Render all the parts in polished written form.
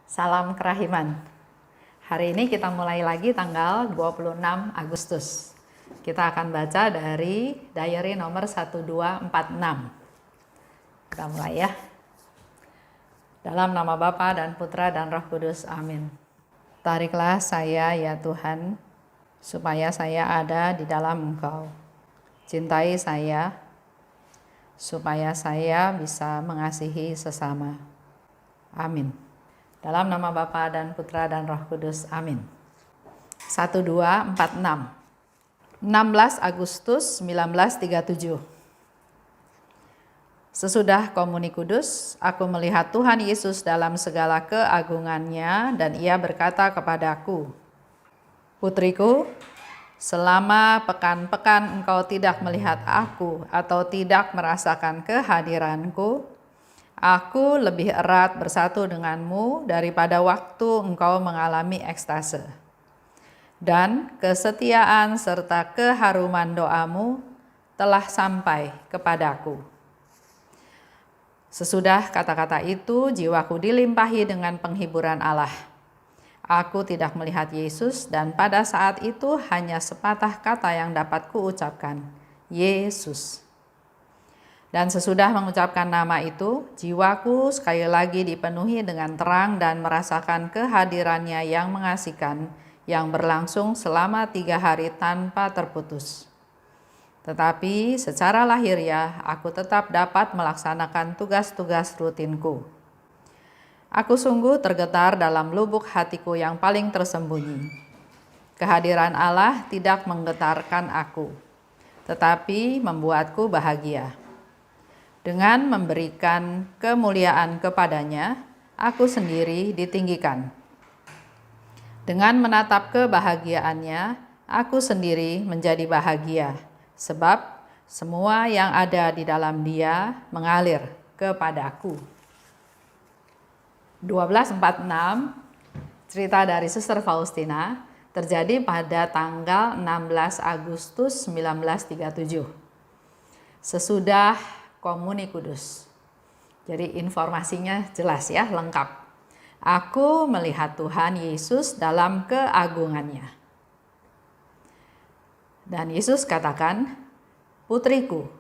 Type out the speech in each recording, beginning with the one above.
Salam kerahiman. Hari ini kita mulai lagi tanggal 26 Agustus. Kita akan baca dari diary nomor 1246. Kita mulai ya. Dalam nama Bapa dan Putra dan Roh Kudus. Amin. Tariklah saya ya Tuhan, supaya saya ada di dalam Engkau. Cintai saya, supaya saya bisa mengasihi sesama. Amin. Dalam nama Bapa dan Putra dan Roh Kudus. Amin. 1246. 16 Agustus 1937. Sesudah komuni kudus, aku melihat Tuhan Yesus dalam segala keagungannya dan Ia berkata kepadaku, "Putriku, selama pekan-pekan engkau tidak melihat aku atau tidak merasakan kehadiranku, aku lebih erat bersatu denganmu daripada waktu engkau mengalami ekstase. Dan kesetiaan serta keharuman doamu telah sampai kepadaku." Sesudah kata-kata itu, jiwaku dilimpahi dengan penghiburan Allah. Aku tidak melihat Yesus dan pada saat itu hanya sepatah kata yang dapat kuucapkan, Yesus. Dan sesudah mengucapkan nama itu, jiwaku sekali lagi dipenuhi dengan terang dan merasakan kehadirannya yang mengasihkan, yang berlangsung selama 3 hari tanpa terputus. Tetapi secara lahiriah, aku tetap dapat melaksanakan tugas-tugas rutinku. Aku sungguh tergetar dalam lubuk hatiku yang paling tersembunyi. Kehadiran Allah tidak menggetarkan aku, tetapi membuatku bahagia. Dengan memberikan kemuliaan kepadanya, aku sendiri ditinggikan. Dengan menatap kebahagiaannya, aku sendiri menjadi bahagia, sebab semua yang ada di dalam Dia mengalir kepadaku. 1246, cerita dari Suster Faustina, terjadi pada tanggal 16 Agustus 1937. Sesudah komuni kudus. Jadi informasinya jelas ya, lengkap. Aku melihat Tuhan Yesus dalam keagungannya. Dan Yesus katakan, "Putriku,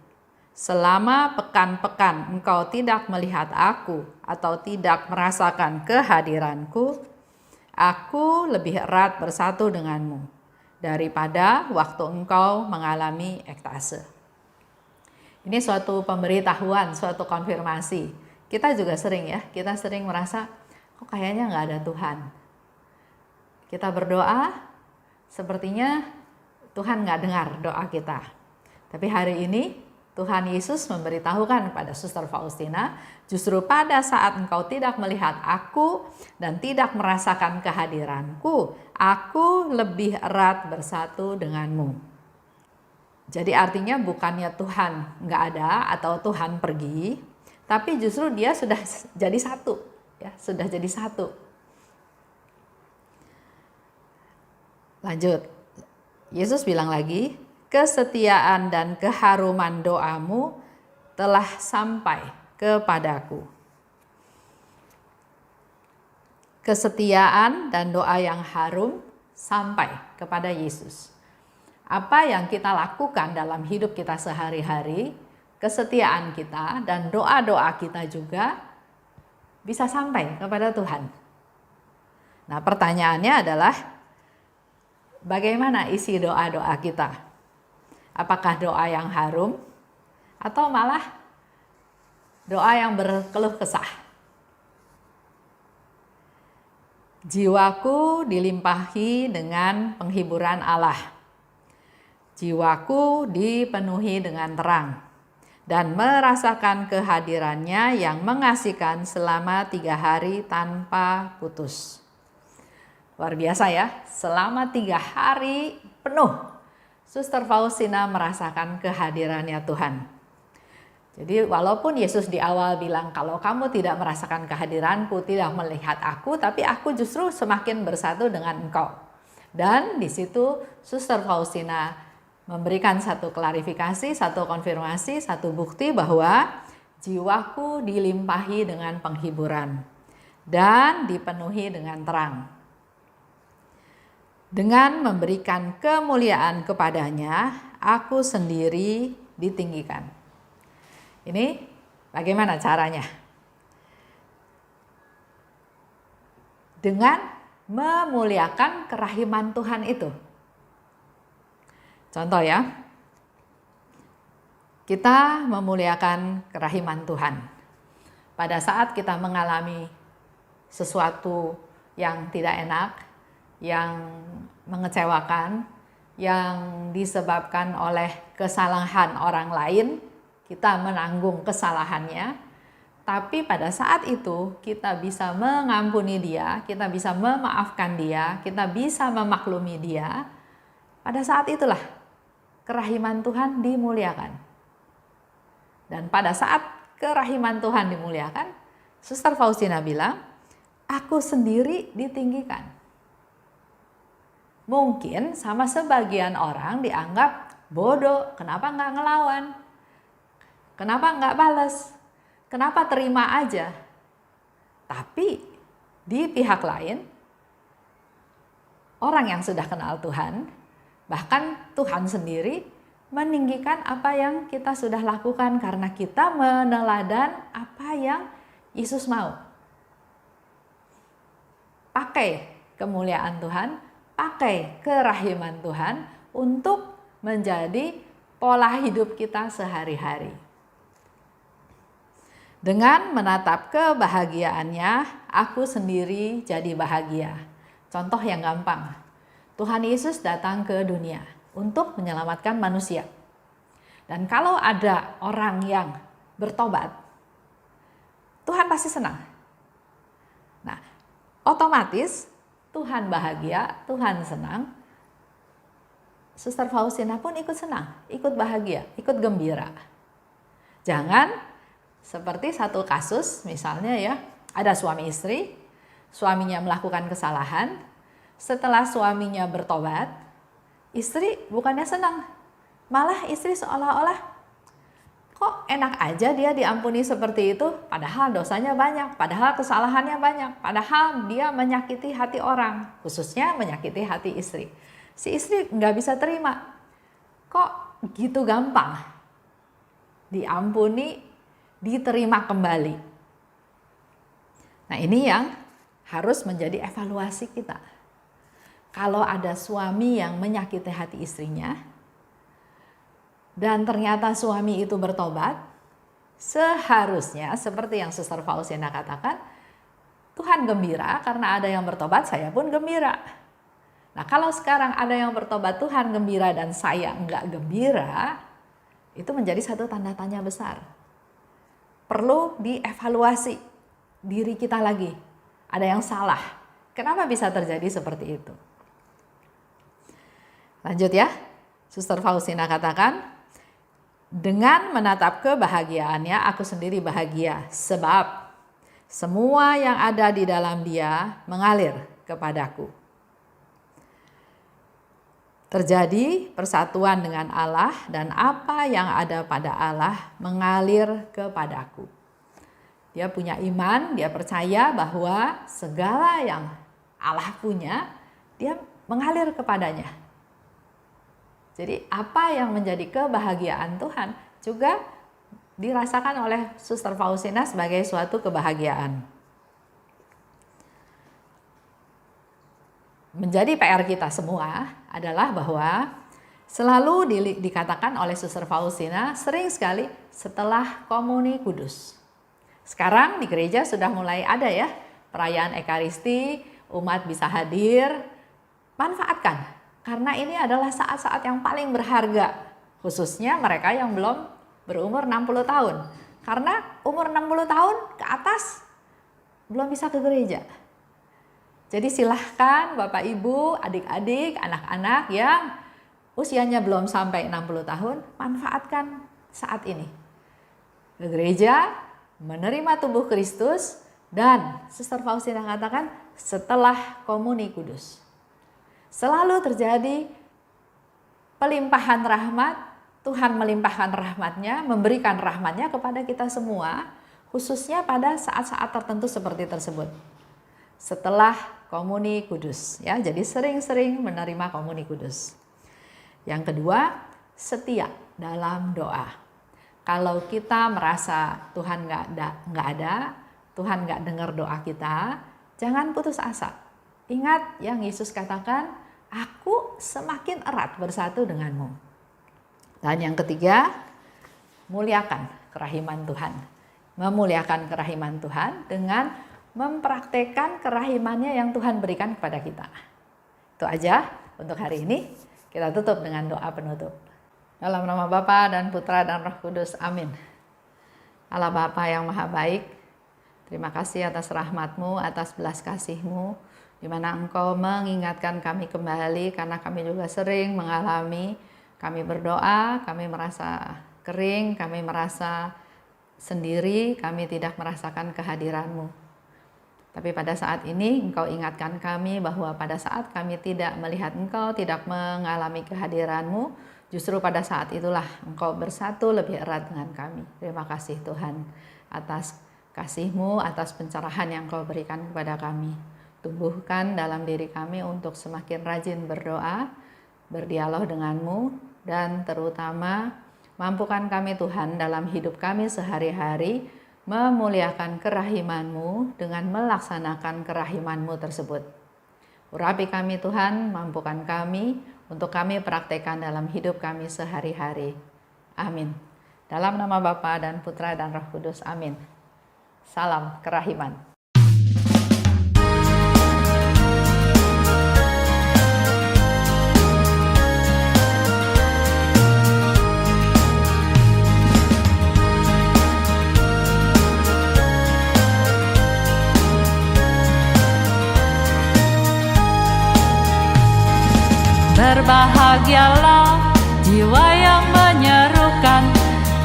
selama pekan-pekan engkau tidak melihat aku atau tidak merasakan kehadiranku, aku lebih erat bersatu denganmu daripada waktu engkau mengalami ekstase." Ini suatu pemberitahuan, suatu konfirmasi. Kita juga sering ya, kita sering merasa, kok kayaknya nggak ada Tuhan. Kita berdoa, sepertinya Tuhan nggak dengar doa kita. Tapi hari ini Tuhan Yesus memberitahukan kepada Suster Faustina, justru pada saat engkau tidak melihat aku dan tidak merasakan kehadiranku, aku lebih erat bersatu denganmu. Jadi artinya bukannya Tuhan nggak ada atau Tuhan pergi, tapi justru Dia sudah jadi satu, ya, sudah jadi satu. Lanjut. Yesus bilang lagi, kesetiaan dan keharuman doamu telah sampai kepadaku. Kesetiaan dan doa yang harum sampai kepada Yesus. Apa yang kita lakukan dalam hidup kita sehari-hari, kesetiaan kita dan doa-doa kita juga bisa sampai kepada Tuhan. Nah, pertanyaannya adalah, bagaimana isi doa-doa kita? Apakah doa yang harum atau malah doa yang berkeluh kesah? Jiwaku dilimpahi dengan penghiburan Allah. Jiwaku dipenuhi dengan terang dan merasakan kehadirannya yang mengasihkan selama 3 hari tanpa putus. Luar biasa ya, selama 3 hari penuh Suster Faustina merasakan kehadirannya Tuhan. Jadi walaupun Yesus di awal bilang, kalau kamu tidak merasakan kehadiranku, tidak melihat aku, tapi aku justru semakin bersatu dengan engkau. Dan di situ Suster Faustina memberikan satu klarifikasi, satu konfirmasi, satu bukti bahwa jiwaku dilimpahi dengan penghiburan. dan dipenuhi dengan terang. Dengan memberikan kemuliaan kepadanya, aku sendiri ditinggikan. Ini bagaimana caranya? Dengan memuliakan kerahiman Tuhan itu. Contoh ya, kita memuliakan kerahiman Tuhan. Pada saat kita mengalami sesuatu yang tidak enak, yang mengecewakan, yang disebabkan oleh kesalahan orang lain, kita menanggung kesalahannya, tapi pada saat itu kita bisa mengampuni dia, kita bisa memaafkan dia, kita bisa memaklumi dia. Pada saat itulah kerahiman Tuhan dimuliakan. Dan pada saat kerahiman Tuhan dimuliakan, Suster Faustina bilang, aku sendiri ditinggikan. Mungkin sama sebagian orang dianggap bodoh, kenapa nggak ngelawan? Kenapa nggak balas? Kenapa terima aja? Tapi di pihak lain, orang yang sudah kenal Tuhan, bahkan Tuhan sendiri meninggikan apa yang kita sudah lakukan karena kita meneladan apa yang Yesus mau. Pakai kemuliaan Tuhan, pakai kerahiman Tuhan untuk menjadi pola hidup kita sehari-hari. Dengan menatap kebahagiaannya, aku sendiri jadi bahagia. Contoh yang gampang, Tuhan Yesus datang ke dunia untuk menyelamatkan manusia. Dan kalau ada orang yang bertobat, Tuhan pasti senang. Nah, otomatis Tuhan bahagia, Tuhan senang. Suster Faustina pun ikut senang, ikut bahagia, ikut gembira. Jangan seperti satu kasus, misalnya ya, ada suami istri, suaminya melakukan kesalahan, setelah suaminya bertobat, istri bukannya senang, malah istri seolah-olah kok enak aja dia diampuni seperti itu, padahal dosanya banyak, padahal kesalahannya banyak, padahal dia menyakiti hati orang, khususnya menyakiti hati istri. Si istri nggak bisa terima, kok gitu gampang diampuni, diterima kembali. Nah, ini yang harus menjadi evaluasi kita. Kalau ada suami yang menyakiti hati istrinya, dan ternyata suami itu bertobat, seharusnya seperti yang Suster Faustina katakan, Tuhan gembira karena ada yang bertobat, saya pun gembira. Nah, kalau sekarang ada yang bertobat, Tuhan gembira dan saya enggak gembira, itu menjadi satu tanda tanya besar. Perlu dievaluasi diri kita lagi. Ada yang salah. Kenapa bisa terjadi seperti itu? Lanjut ya. Suster Faustina katakan, dengan menatap kebahagiaannya aku sendiri bahagia, sebab semua yang ada di dalam dia mengalir kepadaku. Terjadi persatuan dengan Allah dan apa yang ada pada Allah mengalir kepadaku. Dia punya iman, dia percaya bahwa segala yang Allah punya, dia mengalir kepadanya. Jadi apa yang menjadi kebahagiaan Tuhan juga dirasakan oleh Suster Faustina sebagai suatu kebahagiaan. Menjadi PR kita semua adalah bahwa selalu dikatakan oleh Suster Faustina sering sekali setelah komuni kudus. Sekarang di gereja sudah mulai ada ya perayaan Ekaristi, umat bisa hadir, manfaatkan. Karena ini adalah saat-saat yang paling berharga, khususnya mereka yang belum berumur 60 tahun. Karena umur 60 tahun ke atas belum bisa ke gereja. Jadi silahkan Bapak Ibu, adik-adik, anak-anak yang usianya belum sampai 60 tahun, manfaatkan saat ini. Ke gereja, menerima tubuh Kristus, dan Suster Faustina katakan setelah komuni kudus. Selalu terjadi pelimpahan rahmat, Tuhan melimpahkan rahmatnya, memberikan rahmatnya kepada kita semua, khususnya pada saat-saat tertentu seperti tersebut. setelah komuni kudus ya. Jadi sering-sering menerima komuni kudus. Yang kedua, setia dalam doa. Kalau kita merasa Tuhan nggak ada, Tuhan nggak dengar doa kita, jangan putus asa. Ingat yang Yesus katakan, aku semakin erat bersatu denganmu. Dan yang ketiga, muliakan kerahiman Tuhan. Memuliakan kerahiman Tuhan dengan mempraktekkan kerahimannya yang Tuhan berikan kepada kita. Itu aja untuk hari ini. Kita tutup dengan doa penutup. Dalam nama Bapa dan Putra dan Roh Kudus, amin. Allah Bapa yang Maha Baik, terima kasih atas rahmat-Mu, atas belas kasih-Mu, di mana Engkau mengingatkan kami kembali, karena kami juga sering mengalami, kami berdoa, kami merasa kering, kami merasa sendiri, kami tidak merasakan kehadiran-Mu. Tapi pada saat ini Engkau ingatkan kami bahwa pada saat kami tidak melihat Engkau, tidak mengalami kehadiran-Mu, justru pada saat itulah Engkau bersatu lebih erat dengan kami. Terima kasih Tuhan atas kasih-Mu, atas pencerahan yang Engkau berikan kepada kami. Tumbuhkan dalam diri kami untuk semakin rajin berdoa, berdialog dengan-Mu, dan terutama mampukan kami Tuhan dalam hidup kami sehari-hari memuliakan kerahiman-Mu dengan melaksanakan kerahiman-Mu tersebut. Urapi kami Tuhan, mampukan kami untuk kami praktekkan dalam hidup kami sehari-hari. Amin. Dalam nama Bapa dan Putra dan Roh Kudus, amin. Salam kerahiman. Berbahagialah jiwa yang menyerukan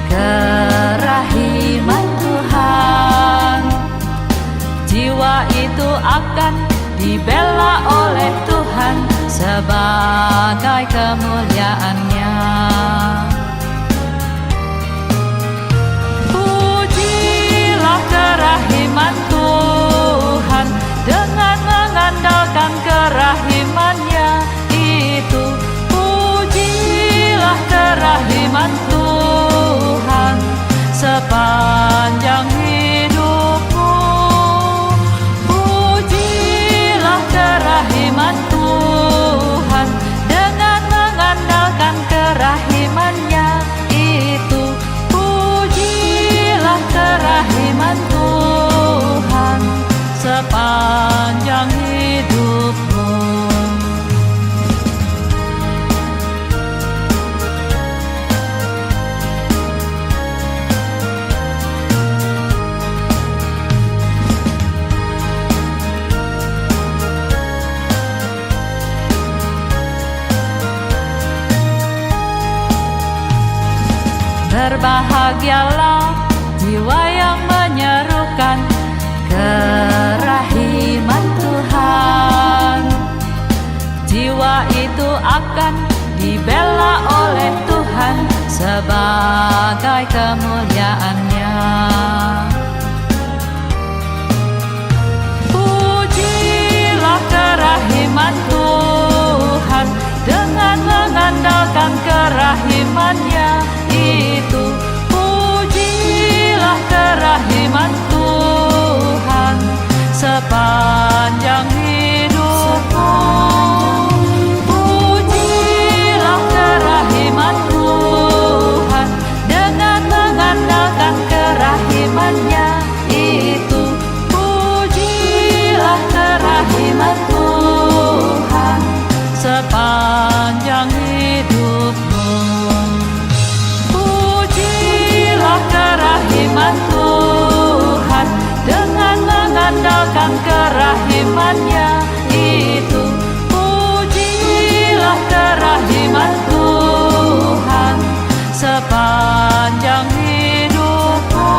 kerahiman Tuhan. Jiwa itu akan dibela oleh Tuhan sebagai kemuliaan-Nya. Pujilah kerahiman Tuhan dengan mengandalkan kerahiman-Nya. Pujilah kerahiman Tuhan sepanjang hidupmu. Pujilah kerahiman Tuhan dengan mengandalkan kerahiman-Nya itu. Pujilah kerahiman Tuhan sepanjang hidupmu. Berbahagialah jiwa yang menyerukan kerahiman Tuhan. Jiwa itu akan dibela oleh Tuhan sebagai kemuliaan-Nya. Pujilah kerahiman Tuhan dengan mengandalkan kerahiman-Nya itu. Pujilah kerahiman Tuhan sepanjang hidupmu. Pujilah kerahiman Tuhan dengan mengandalkan kerahiman-Nya itu. Pujilah kerahiman Tuhan sepanjang hidupmu. Pujilah kerahiman Tuhan dengan mengandalkan kerahiman-Nya itu. Pujilah kerahiman Tuhan sepanjang hidupmu.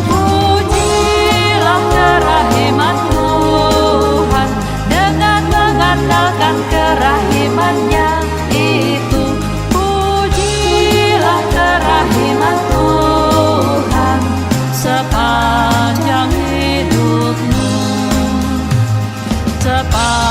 Pujilah kerahiman Tuhan dengan mengandalkan kerahiman-Nya itu. Pujilah kerahiman Tuhan sepanjang hidupmu. sepanjang